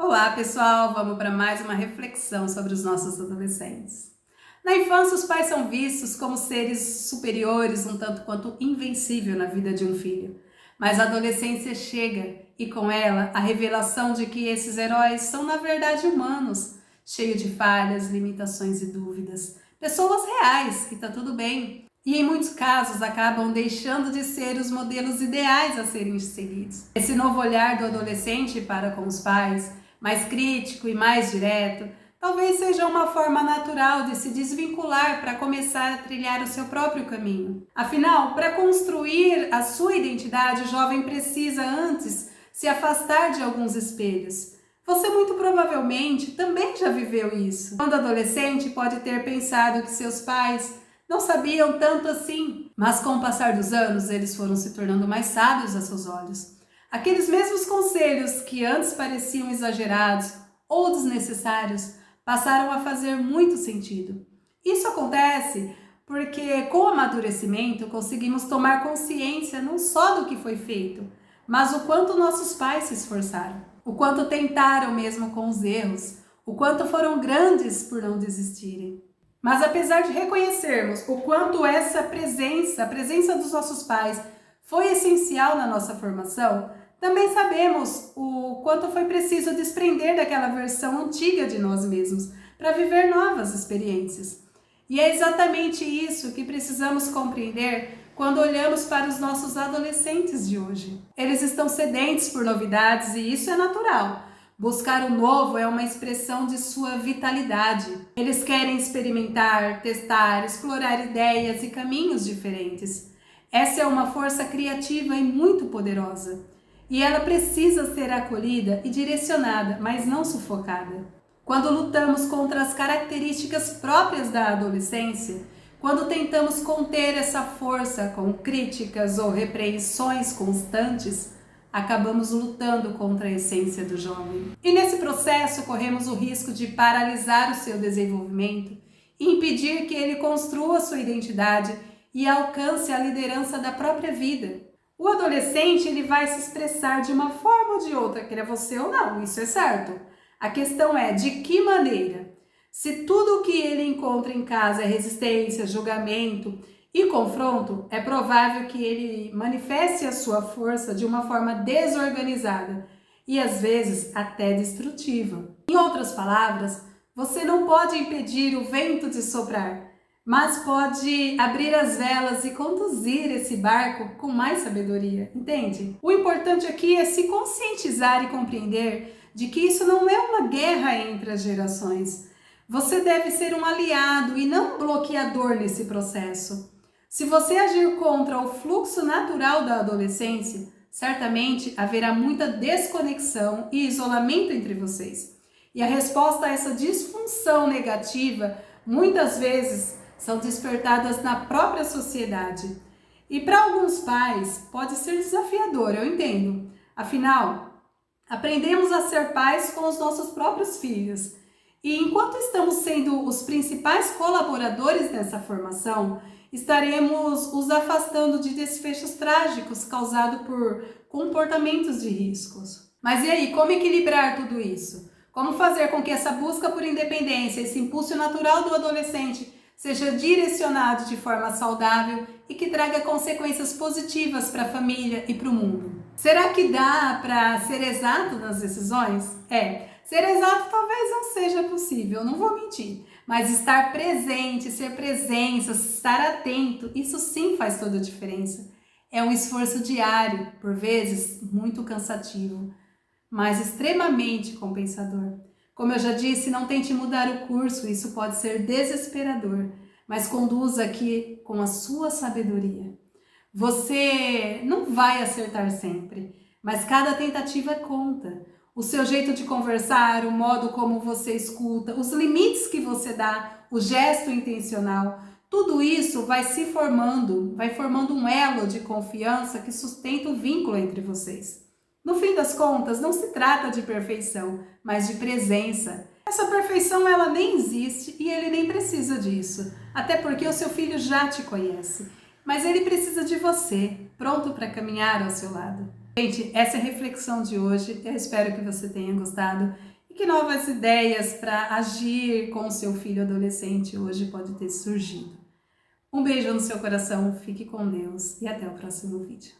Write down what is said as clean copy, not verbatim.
Olá, pessoal! Vamos para mais uma reflexão sobre os nossos adolescentes. Na infância, os pais são vistos como seres superiores, um tanto quanto invencível na vida de um filho. Mas a adolescência chega e com ela a revelação de que esses heróis são na verdade humanos, cheios de falhas, limitações e dúvidas. Pessoas reais, e tá tudo bem. E em muitos casos acabam deixando de ser os modelos ideais a serem seguidos. Esse novo olhar do adolescente para com os pais, mais crítico e mais direto, talvez seja uma forma natural de se desvincular para começar a trilhar o seu próprio caminho. Afinal, para construir a sua identidade, o jovem precisa antes se afastar de alguns espelhos. Você muito provavelmente também já viveu isso. Quando adolescente, pode ter pensado que seus pais não sabiam tanto assim, mas com o passar dos anos, eles foram se tornando mais sábios a seus olhos. Aqueles mesmos conselhos que antes pareciam exagerados ou desnecessários passaram a fazer muito sentido. Isso acontece porque, com o amadurecimento, conseguimos tomar consciência não só do que foi feito, mas o quanto nossos pais se esforçaram, o quanto tentaram mesmo com os erros, o quanto foram grandes por não desistirem. Mas apesar de reconhecermos o quanto essa presença, a presença dos nossos pais, foi essencial na nossa formação, também sabemos o quanto foi preciso desprender daquela versão antiga de nós mesmos para viver novas experiências. E é exatamente isso que precisamos compreender quando olhamos para os nossos adolescentes de hoje. Eles estão sedentos por novidades e isso é natural. Buscar o novo é uma expressão de sua vitalidade. Eles querem experimentar, testar, explorar ideias e caminhos diferentes. Essa é uma força criativa e muito poderosa. E ela precisa ser acolhida e direcionada, mas não sufocada. Quando lutamos contra as características próprias da adolescência, quando tentamos conter essa força com críticas ou repreensões constantes, acabamos lutando contra a essência do jovem. E nesse processo corremos o risco de paralisar o seu desenvolvimento e impedir que ele construa sua identidade e alcance a liderança da própria vida. O adolescente ele vai se expressar de uma forma ou de outra, queira você ou não, isso é certo. A questão é de que maneira. Se tudo o que ele encontra em casa é resistência, julgamento e confronto, é provável que ele manifeste a sua força de uma forma desorganizada e às vezes até destrutiva. Em outras palavras, você não pode impedir o vento de soprar, mas pode abrir as velas e conduzir esse barco com mais sabedoria, entende? O importante aqui é se conscientizar e compreender de que isso não é uma guerra entre as gerações. Você deve ser um aliado e não um bloqueador nesse processo. Se você agir contra o fluxo natural da adolescência, certamente haverá muita desconexão e isolamento entre vocês. E a resposta a essa disfunção negativa, muitas vezes, são despertadas na própria sociedade. E para alguns pais pode ser desafiador, eu entendo. Afinal, aprendemos a ser pais com os nossos próprios filhos. E enquanto estamos sendo os principais colaboradores dessa formação, estaremos os afastando de desfechos trágicos causados por comportamentos de riscos. Mas e aí, como equilibrar tudo isso? Como fazer com que essa busca por independência, esse impulso natural do adolescente, seja direcionado de forma saudável e que traga consequências positivas para a família e para o mundo? Será que dá para ser exato nas decisões? Ser exato talvez não seja possível, não vou mentir. Mas estar presente, ser presença, estar atento, isso sim faz toda a diferença. É um esforço diário, por vezes muito cansativo, mas extremamente compensador. Como eu já disse, não tente mudar o curso, isso pode ser desesperador, mas conduza aqui com a sua sabedoria. Você não vai acertar sempre, mas cada tentativa conta. O seu jeito de conversar, o modo como você escuta, os limites que você dá, o gesto intencional, tudo isso vai formando um elo de confiança que sustenta o vínculo entre vocês. No fim das contas, não se trata de perfeição, mas de presença. Essa perfeição ela nem existe e ele nem precisa disso, até porque o seu filho já te conhece, mas ele precisa de você, pronto para caminhar ao seu lado. Gente, essa é a reflexão de hoje, eu espero que você tenha gostado que novas ideias para agir com o seu filho adolescente hoje pode ter surgido. Um beijo no seu coração, fique com Deus e até o próximo vídeo.